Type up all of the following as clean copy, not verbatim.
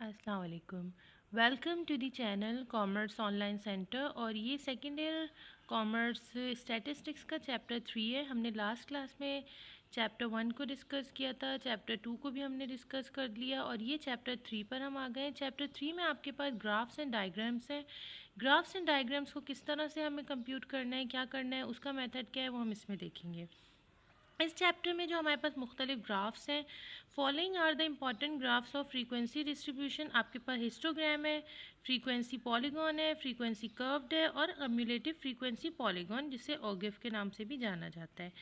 अस्सलाम वालेकुम। Welcome to the channel commerce online centre. और ये सेकेंड ईयर कॉमर्स स्टैटिस्टिक्स का चैप्टर 3 है। हमने लास्ट क्लास में चैप्टर 1 को डिस्कस किया था, चैप्टर 2 को भी हमने डिस्कस कर लिया और ये चैप्टर 3 पर हम आ गए हैं। चैप्टर 3 में आपके पास ग्राफ्स एंड डायग्राम्स हैं। ग्राफ्स एंड डायग्राम्स को किस तरह से हमें कंप्यूट करना है, क्या करना है, उसका मेथड क्या है, वो हम इसमें देखेंगे। इस चैप्टर में जो हमारे पास मुख्तलिफ ग्राफ्स हैं, following are the important graphs of frequency distribution. आपके पास हिस्टोग्राम है, फ्रीक्वेंसी पॉलीगॉन है, फ्रीक्वेंसी कर्व्ड है और कम्युलेटिव फ्रीक्वेंसी पॉलीगॉन, जिसे ओगिफ के नाम से भी जाना जाता है।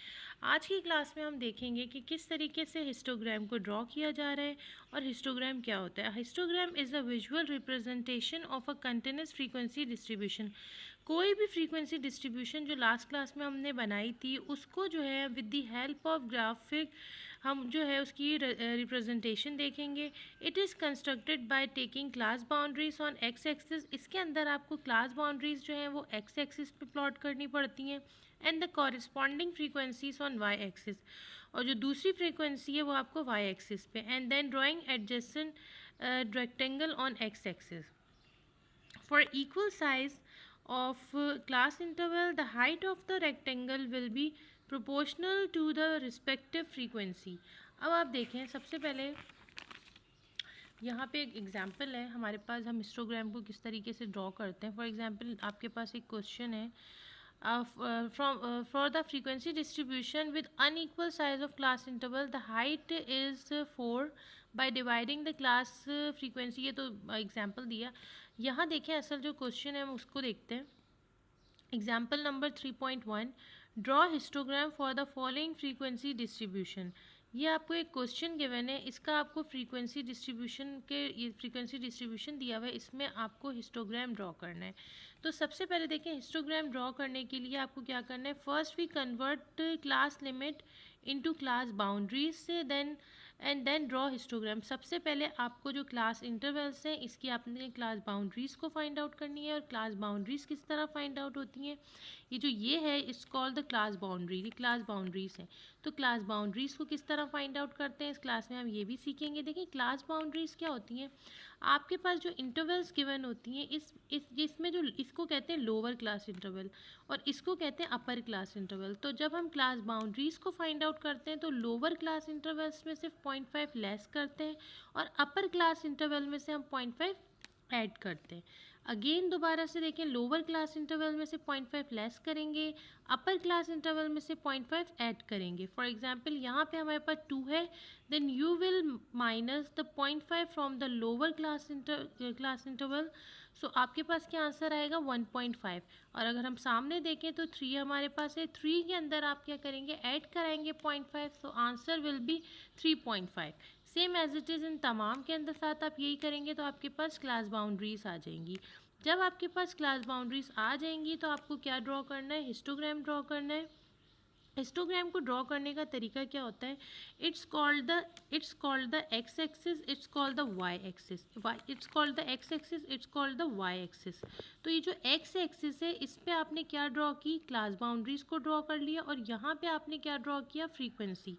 आज की क्लास में हम देखेंगे कि किस तरीके से हिस्टोग्राम को ड्रॉ किया जा रहा है और हिस्टोग्राम क्या होता है। Histogram is a visual representation of a continuous frequency distribution. कोई भी फ्रीक्वेंसी डिस्ट्रीब्यूशन जो लास्ट क्लास में हमने बनाई थी, उसको जो है with the help of graphic हम जो है उसकी रिप्रेजेंटेशन देखेंगे। It is constructed by taking class boundaries on X axis. इसके अंदर आपको क्लास बाउंड्रीज जो हैं वो एक्स एक्सिस पे प्लॉट करनी पड़ती हैं, and the corresponding frequencies on Y axis. और जो दूसरी फ्रीक्वेंसी है वो आपको वाई एक्सिस पे, and then drawing adjacent rectangle on X axis. For equal size of class interval, the height of the rectangle will be proportional to the respective frequency. अब आप देखें, सबसे पहले यहाँ पे एक एग्जांपल है हमारे पास, हम हिस्टोग्राम को किस तरीके से ड्रॉ करते हैं। फॉर एग्जांपल आपके पास एक क्वेश्चन है, for the frequency distribution with unequal size of class interval, the height is 4 by dividing the class frequency। ये तो एग्जांपल दिया। यहाँ देखें असल जो क्वेश्चन है हम उसको देखते हैं। Example number 3.1, draw histogram for the following frequency distribution. ये आपको एक क्वेश्चन गिवन है, इसका आपको फ्रीक्वेंसी डिस्ट्रीब्यूशन दिया हुआ है, इसमें आपको हिस्टोग्राम ड्रॉ करना है। तो सबसे पहले देखें, हिस्टोग्राम ड्रॉ करने के लिए आपको क्या करना है। First we convert class limit into class boundaries से, देन ड्रॉ हिस्टोग्राम। सबसे पहले आपको जो क्लास इंटरवल्स हैं इसकी आपने क्लास बाउंड्रीज़ को फाइंड आउट करनी है। और क्लास बाउंड्रीज़ किस तरह फाइंड आउट होती हैं, ये है it's called the class boundary. ये क्लास बाउंड्रीज़ हैं। तो क्लास बाउंड्रीज़ को किस तरह फाइंड आउट करते हैं इस क्लास में हम ये भी सीखेंगे। देखिए क्लास बाउंड्रीज़ क्या होती हैं, आपके पास जो इंटरवल्स गिवन होती हैं इसमें जो इसको कहते हैं लोअर क्लास इंटरवल और इसको कहते हैं अपर क्लास इंटरवल। तो जब हम क्लास बाउंड्रीज़ को फाइंड आउट करते हैं तो लोअर क्लास इंटरवल्स में सिर्फ 0.5 लेस करते हैं और अपर क्लास इंटरवल में से हम 0.5 ऐड करते हैं। अगेन दोबारा से देखें, लोअर क्लास इंटरवल में से 0.5 लेस करेंगे, अपर क्लास इंटरवल में से 0.5 ऐड करेंगे। फॉर एग्जांपल यहाँ पे हमारे पास 2 है, then you will minus the 0.5 from the lower class interval. So आपके पास क्या आंसर आएगा 1.5। और अगर हम सामने देखें तो 3 हमारे पास है, 3 के अंदर आप क्या करेंगे, ऐड कराएंगे 0.5, तो answer will be 3.5। Same as it is in तमाम के अंदर साथ आप यही करेंगे तो आपके पास क्लास बाउंड्रीज आ जाएंगी। जब आपके पास क्लास बाउंड्रीज आ जाएंगी तो आपको क्या ड्रॉ करना है, हिस्टोग्राम ड्रॉ करना है। हिस्टोग्राम को ड्रॉ करने का तरीका क्या होता है, it's called the X axis, it's called the Y axis, it's called the X axis, it's called the Y axis. तो ये जो एक्स एक्सिस है इस पे आपने क्या ड्रॉ की, क्लास बाउंड्रीज को ड्रॉ कर लिया और यहाँ पे आपने क्या ड्रॉ किया, फ्रीक्वेंसी।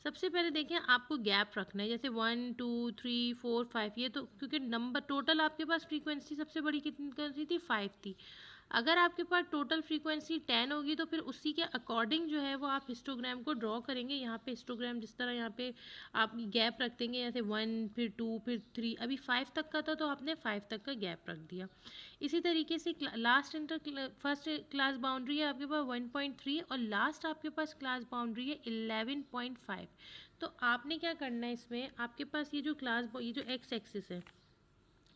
सबसे पहले देखें आपको गैप रखना है, जैसे 1 2 3 4 5, ये तो क्योंकि नंबर टोटल आपके पास फ्रीक्वेंसी सबसे बड़ी कितनी थी, 5 थी। अगर आपके पास टोटल फ्रीक्वेंसी 10 होगी तो फिर उसी के अकॉर्डिंग जो है वो आप हिस्टोग्राम को ड्रॉ करेंगे। यहाँ पे हिस्टोग्राम जिस तरह यहाँ पे आप गैप रख देंगे, जैसे 1 फिर 2 फिर 3, अभी 5 तक का था तो आपने 5 तक का गैप रख दिया। इसी तरीके से फर्स्ट क्लास बाउंड्री है आपके पास 1.3 और लास्ट आपके पास क्लास बाउंड्री है 11.5। तो आपने क्या करना है, इसमें आपके पास ये जो एक्स एक्सिस है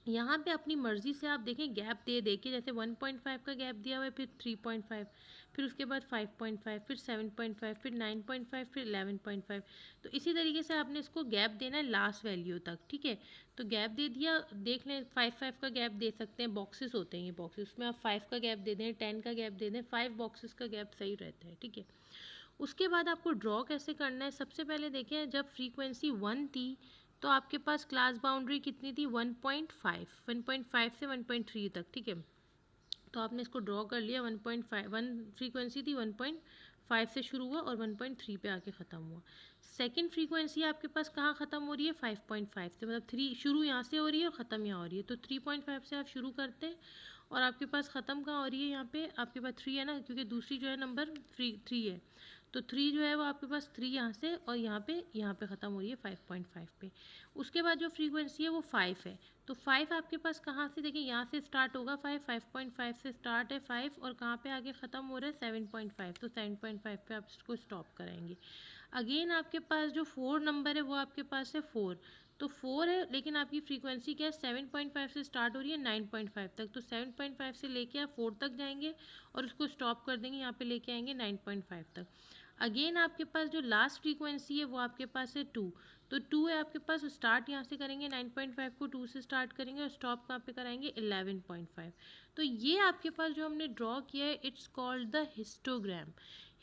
यहाँ पे अपनी मर्ज़ी से आप देखें गैप दे के, जैसे 1.5 का गैप दिया हुआ है, फिर 3.5, फिर उसके बाद 5.5, फिर 7.5, फिर 9.5, फिर 11.5। तो इसी तरीके से आपने इसको गैप देना है लास्ट वैल्यू तक, ठीक है। तो गैप दे दिया, देख लें 5 का गैप दे सकते हैं, बॉक्सेस होते हैं ये बॉक्सेस, उसमें आप 5 का गैप दे दें, 10 का गैप दे दें, 5 बॉक्सेस का गैप सही रहता है, ठीक है। उसके बाद आपको ड्रॉ कैसे करना है, सबसे पहले देखें जब फ्रीक्वेंसी 1 थी तो आपके पास क्लास बाउंड्री कितनी थी, 1.5 से 1.3 तक, ठीक है। तो आपने इसको ड्रॉ कर लिया, 1.5 1 फ्रीक्वेंसी थी 1.5 5 से शुरू हुआ और 1.3 पे आके ख़त्म हुआ। सेकंड फ्रीक्वेंसी आपके पास कहाँ ख़त्म हो रही है, 5.5 से, मतलब 3 शुरू यहाँ से हो रही है और ख़त्म यहाँ हो रही है। तो 3.5 से आप शुरू करते हैं और आपके पास ख़त्म कहाँ हो रही है, यहाँ पे आपके पास 3 है ना, क्योंकि दूसरी जो है नंबर 3 है, तो 3 जो है वो आपके पास 3 यहाँ से और यहाँ पे ख़त्म हो रही है 5.5 पे। उसके बाद जो फ्रीक्वेंसी है वो 5 है, तो 5 आपके पास कहाँ से, देखिए यहाँ से स्टार्ट होगा 5.5 से स्टार्ट है 5 और कहाँ पे आगे ख़त्म हो रहा है 7.5, तो 7.5 पे आप इसको स्टॉप कराएंगे। अगेन आपके पास जो 4 नंबर है वो आपके पास है 4, तो 4 है लेकिन आपकी फ्रीक्वेंसी क्या है, 7.5 से स्टार्ट हो रही है 9.5 तक, तो 7.5 से लेके आप 4 तक जाएंगे और उसको स्टॉप कर देंगे, यहाँ पे लेके आएंगे 9.5 तक। अगेन आपके पास जो लास्ट फ्रीक्वेंसी है वो आपके पास है 2, तो 2 है आपके पास, स्टार्ट यहाँ से करेंगे 9.5 को 2 से स्टार्ट करेंगे और स्टॉप कहाँ पे कराएंगे 11.5। तो ये आपके पास जो हमने ड्रॉ किया है it's called the histogram.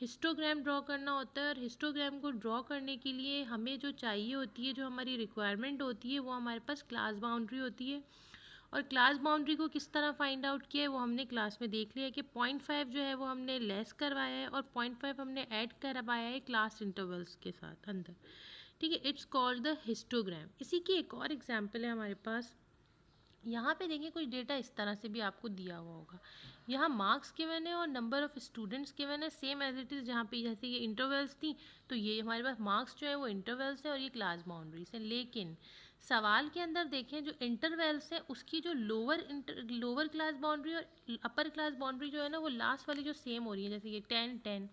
Histogram draw करना होता है और हिस्टोग्राम को ड्रॉ करने के लिए हमें जो चाहिए होती है, जो हमारी रिक्वायरमेंट होती है, वो हमारे पास क्लास बाउंड्री होती है। और क्लास बाउंड्री को किस तरह फाइंड आउट किया है वो हमने क्लास में देख लिया कि 0.5 जो है वो हमने लेस करवाया है और 0.5 हमने ऐड करवाया है क्लास इंटरवल्स के साथ अंदर, ठीक है। It's called the histogram. इसी की एक और एग्जांपल है हमारे पास। यहाँ पे देखिए कुछ डेटा इस तरह से भी आपको दिया हुआ होगा। यहाँ मार्क्स गिवन है और नंबर ऑफ़ स्टूडेंट्स गिवन है, सेम एज इट इज़। जहाँ पे जैसे ये इंटरवल्स थी तो ये हमारे पास मार्क्स जो है वो इंटरवल्स है और ये क्लास बाउंड्रीज है। लेकिन सवाल के अंदर देखें जो इंटरवल्स है उसकी जो लोअर क्लास बाउंड्री और अपर क्लास बाउंड्री जो है ना वो लास्ट वाली जो सेम हो रही है, जैसे ये 10-10,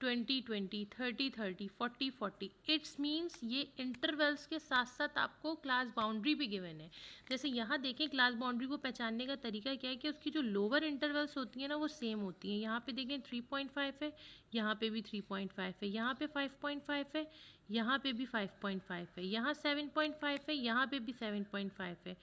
20-20, 30-30, 40-40। इट्स मीन्स ये इंटरवल्स के साथ साथ आपको क्लास बाउंड्री भी गिवन है। जैसे यहाँ देखें क्लास बाउंड्री को पहचानने का तरीका क्या है कि उसकी जो लोअर इंटरवल्स होती हैं ना वो सेम होती हैं। यहाँ पे देखें 3.5 है, यहाँ पे भी 3.5 है, यहाँ पे 5.5 है, यहाँ पे भी 5.5 है, यहाँ 7.5 है, यहाँ पे भी 7.5 है,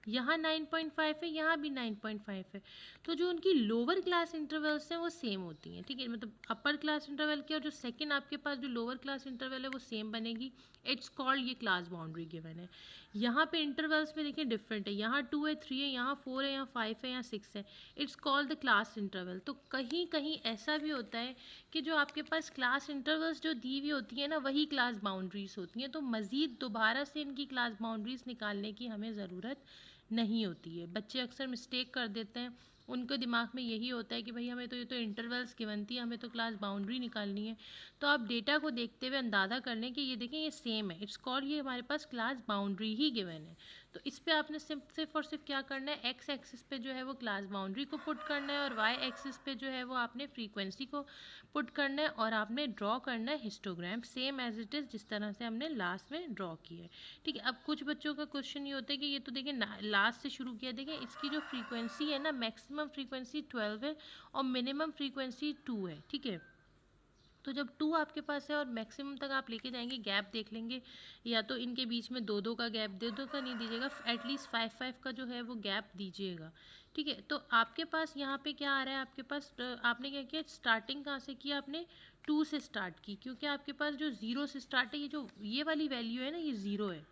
यहाँ 9.5 है, यहाँ भी 9.5 है। तो जो उनकी लोअर क्लास इंटरवल्स हैं वो सेम होती हैं, ठीक है। मतलब अपर क्लास इंटरवल की और जो सेकंड आपके पास जो लोअर क्लास इंटरवल है वो सेम बनेगी। इट्स कॉल्ड, ये क्लास बाउंड्री गिवन है। यहाँ पे इंटरवल्स में देखिए डिफरेंट है, यहाँ 2 है, 3 है, यहाँ 4 है, यहाँ 5 है, यहाँ 6 है। It's called the class interval. तो कहीं कहीं ऐसा भी होता है कि जो आपके पास क्लास इंटरवल्स जो दी हुई होती है ना वही क्लास बाउंड्रीज होती हैं, तो मज़ीद दोबारा से इनकी क्लास बाउंड्रीज निकालने की हमें ज़रूरत नहीं होती है। बच्चे अक्सर मिस्टेक कर देते हैं, उनके दिमाग में यही होता है कि भाई हमें तो ये तो इंटरवल्स गिवन थी, हमें तो क्लास बाउंड्री निकालनी है। तो आप डेटा को देखते हुए अंदाज़ा कर लें कि ये देखें ये सेम है, इट्स कॉल्ड, ये हमारे पास क्लास बाउंड्री ही गिवन है। तो इस पे आपने सिर्फ और सिर्फ क्या करना है, एक्स एक्सिस पे जो है वो क्लास बाउंड्री को पुट करना है और वाई एक्सिस पे जो है वो आपने फ्रीक्वेंसी को पुट करना है और आपने ड्रॉ करना है histogram, same as it is जिस तरह से हमने लास्ट में ड्रॉ किया है, ठीक है। अब कुछ बच्चों का क्वेश्चन ये होता है कि ये तो देखिए लास्ट से शुरू किया, देखिए इसकी जो फ्रीक्वेंसी है ना मैक्सिमम फ्रीक्वेंसी 12 है और मिनिमम फ्रीक्वेंसी 2 है, ठीक है। तो जब 2 आपके पास है और मैक्सिमम तक आप लेके जाएंगे, गैप देख लेंगे, या तो इनके बीच में 2-2 का गैप, 2-2 का नहीं दीजिएगा, एटलीस्ट 5-5 का जो है वो गैप दीजिएगा, ठीक है। तो आपके पास यहाँ पे क्या आ रहा है, आपके पास आपने क्या किया, स्टार्टिंग कहाँ से किया, आपने 2 से स्टार्ट की, क्योंकि आपके पास जो 0 से स्टार्ट है, ये वाली वैल्यू है ना ये 0 है।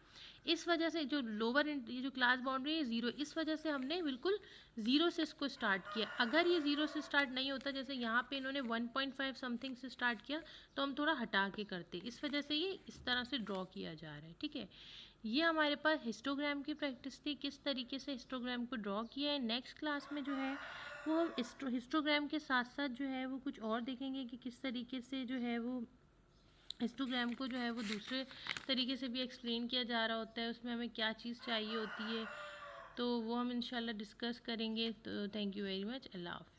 इस वजह से जो ये जो क्लास बाउंड्री है 0, इस वजह से हमने बिल्कुल 0 से इसको स्टार्ट किया। अगर ये 0 से स्टार्ट नहीं होता, जैसे यहाँ पे इन्होंने 1.5 समथिंग से स्टार्ट किया, तो हम थोड़ा हटा के करते, इस वजह से ये इस तरह से ड्रॉ किया जा रहा है, ठीक है। ये हमारे पास हिस्टोग्राम की प्रैक्टिस थी, किस तरीके से हिस्टोग्राम को ड्रॉ किया है। नेक्स्ट क्लास में जो है वो हम हिस्टोग्राम के साथ साथ जो है वो कुछ और देखेंगे कि किस तरीके से जो है वो हिस्टोग्राम को जो है वो दूसरे तरीके से भी एक्सप्लेन किया जा रहा होता है, उसमें हमें क्या चीज़ चाहिए होती है, तो वो हम इंशाल्लाह डिस्कस करेंगे। तो थैंक यू वेरी मच, अल्लाह हाफ़िज़।